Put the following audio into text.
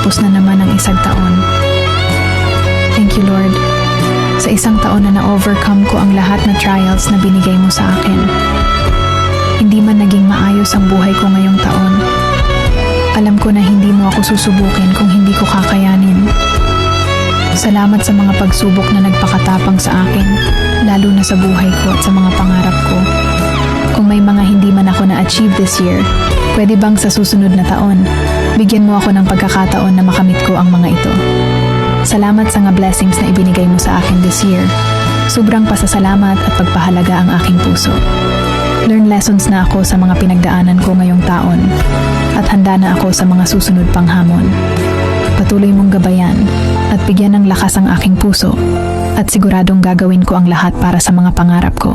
Tapos na naman ang isang taon. Thank you, Lord. Sa isang taon na na-overcome ko ang lahat na trials na binigay mo sa akin. Hindi man naging maayos ang buhay ko ngayong taon. Alam ko na hindi mo ako susubukin kung hindi ko kakayanin. Salamat sa mga pagsubok na nagpakatapang sa akin, lalo na sa buhay ko at sa mga pangarap ko. Kung may mga hindi man ako na-achieve this year, pwede bang sa susunod na taon, bigyan mo ako ng pagkakataon na makamit ko ang mga ito. Salamat sa mga blessings na ibinigay mo sa akin this year. Sobrang pasasalamat at pagpahalaga ang aking puso. Learn lessons na ako sa mga pinagdaanan ko ngayong taon at handa na ako sa mga susunod pang hamon. Patuloy mong gabayan at bigyan ng lakas ang aking puso at siguradong gagawin ko ang lahat para sa mga pangarap ko.